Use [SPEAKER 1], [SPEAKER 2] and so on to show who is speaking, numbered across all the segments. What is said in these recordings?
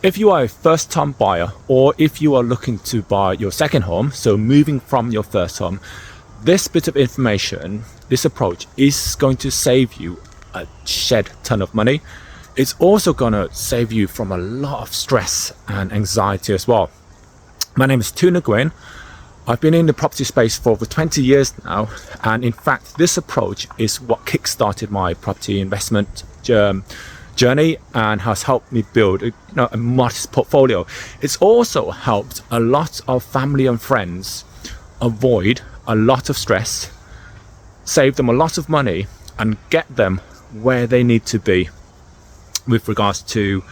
[SPEAKER 1] If you are a first-time buyer, or if you are looking to buy your second home, so moving from your first home, this bit of information, this approach is going to save you a shed ton of money. It's also going to save you from a lot of stress and anxiety as well. My name is Nguyen. I've been in the property space for over 20 years now, and in fact this approach is what kick-started my property investment journey and has helped me build a modest portfolio. It's also helped a lot of family and friends avoid a lot of stress, save them a lot of money, and get them where they need to be with regards to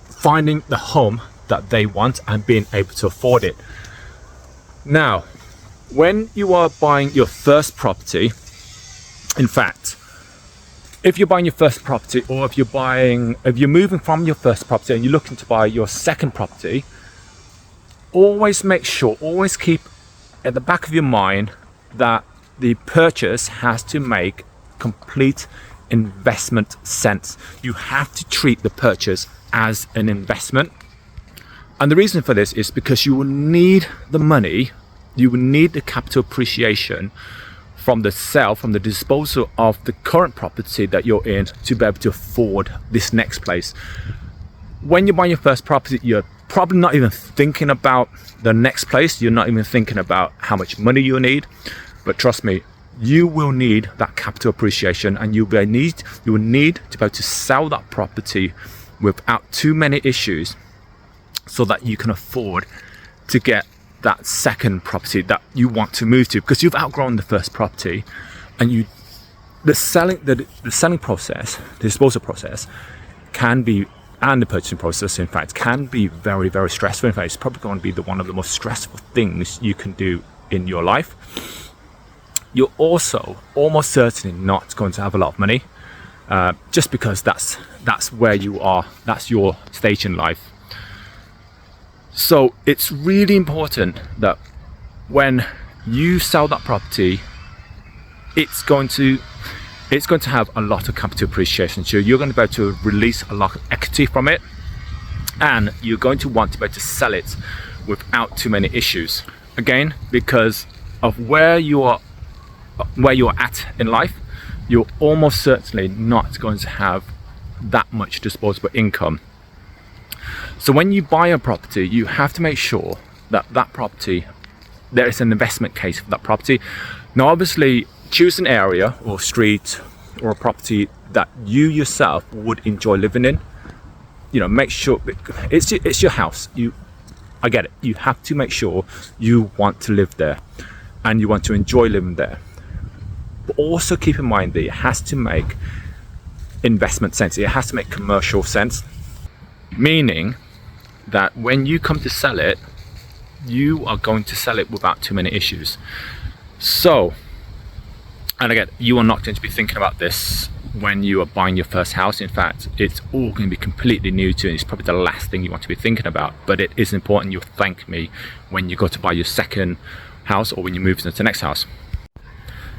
[SPEAKER 1] finding the home that they want and being able to afford it. Now, when you are buying your first property, in fact, if you're buying your first property, or if you're moving from your first property and you're looking to buy your second property, always keep at the back of your mind that the purchase has to make complete investment sense. You have to treat the purchase as an investment. And the reason for this is because you will need the money, you will need the capital appreciation from the disposal of the current property that you're in to be able to afford this next place. When you're buying your first property, you're probably not even thinking about the next place. You're not even thinking about how much money you need. But trust me, you will need that capital appreciation, and you will need to be able to sell that property without too many issues, so that you can afford to get that second property that you want to move to, because you've outgrown the first property. And the selling process, the disposal process can be, and the purchasing process in fact can be very, very stressful. In fact, it's probably going to be one of the most stressful things you can do in your life. You're also almost certainly not going to have a lot of money, just because that's where you are, that's your stage in life. So it's really important that when you sell that property, it's going to have a lot of capital appreciation. So you're going to be able to release a lot of equity from it, and you're going to want to be able to sell it without too many issues. Again, because of where you're at in life, you're almost certainly not going to have that much disposable income. So when you buy a property, you have to make sure that property, there is an investment case for that property. Now obviously, choose an area or street or a property that you yourself would enjoy living in. Make sure it's your house. I get it. You have to make sure you want to live there and you want to enjoy living there. But also keep in mind that it has to make investment sense. It has to make commercial sense. Meaning that when you come to sell it, you are going to sell it without too many issues. So, and again, you are not going to be thinking about this when you are buying your first house. In fact, it's all going to be completely new to you, and it's probably the last thing you want to be thinking about. But it is important. You'll thank me when you go to buy your second house, or when you move into the next house.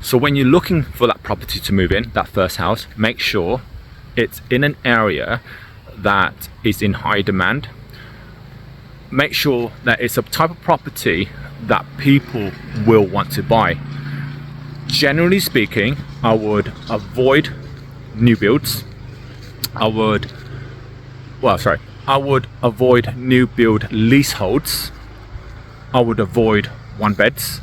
[SPEAKER 1] So when you're looking for that property to move in, that first house, make sure it's in an area that is in high demand. Make sure that it's a type of property that people will want to buy. Generally speaking, I would avoid new builds. I would avoid new build leaseholds. I would avoid one beds.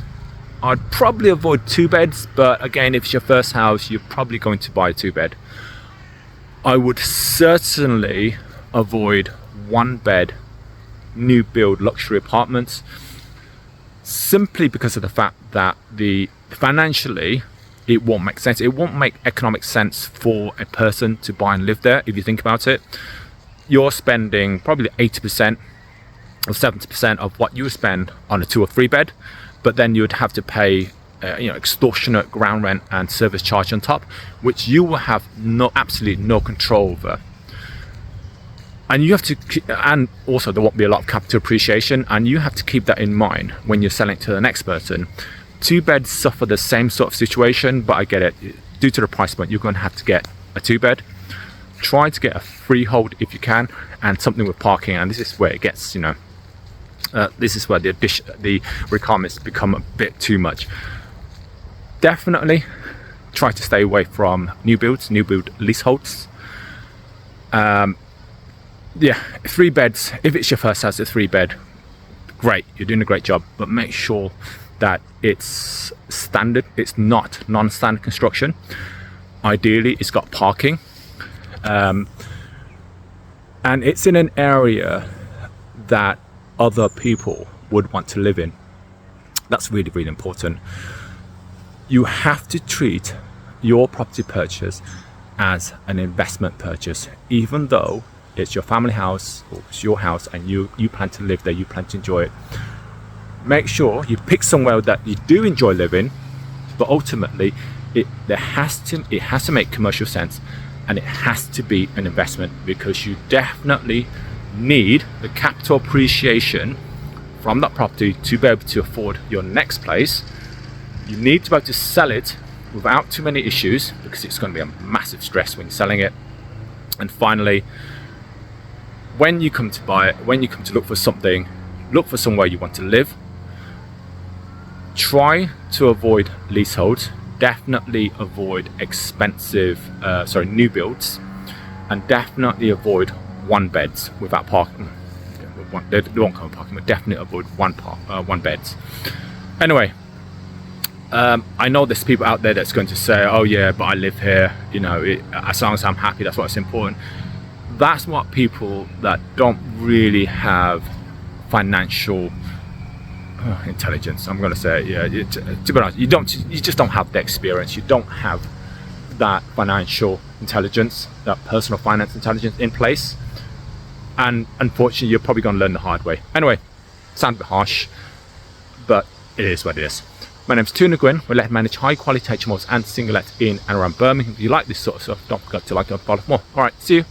[SPEAKER 1] I'd probably avoid two beds, but again, if it's your first house, you're probably going to buy a two bed. I would certainly avoid one bed new build luxury apartments, simply because of the fact that financially it won't make sense. It won't make economic sense for a person to buy and live there. If you think about it, you're spending probably 80% or 70% of what you would spend on a 2 or 3 bed, but then you would have to pay extortionate ground rent and service charge on top, which you will have absolutely no control over. And also there won't be a lot of capital appreciation, and you have to keep that in mind when you're selling to the next person. 2 beds suffer the same sort of situation, but I get it. Due to the price point, you're going to have to get a 2 bed. try to get a freehold if you can, and something with parking. And this is where it gets, this is where the requirements become a bit too much. Definitely try to stay away from new build leaseholds. Yeah, 3 beds. If it's your first house, a 3-bed, great, you're doing a great job, but make sure that it's standard, it's not non-standard construction. Ideally, it's got parking, and it's in an area that other people would want to live in. That's really, really important. You have to treat your property purchase as an investment purchase, even though it's your family house or it's your house and you plan to live there, you plan to enjoy it. Make sure you pick somewhere that you do enjoy living, but ultimately it has to make commercial sense, and it has to be an investment, because you definitely need the capital appreciation from that property to be able to afford your next place. You need to be able to sell it without too many issues, because it's going to be a massive stress when you're selling it. And finally, when you come to buy it, when you come to look for something, look for somewhere you want to live. Try to avoid leaseholds. Definitely avoid expensive new builds, and definitely avoid 1-beds without parking. They won't come with parking, but definitely avoid 1-beds. Anyway, I know there's people out there that's going to say, oh yeah, but I live here, as long as I'm happy, that's what's important. That's what people that don't really have financial intelligence, I'm going to say, to be honest, you just don't have the experience, you don't have that financial intelligence, that personal finance intelligence in place, and unfortunately you're probably going to learn the hard way. Anyway, sounds a bit harsh, but it is what it is. My name is Nguyen. We let manage high quality HMOs and single lets in and around Birmingham. If you like this sort of stuff, don't forget to like and follow for more. Alright, see you.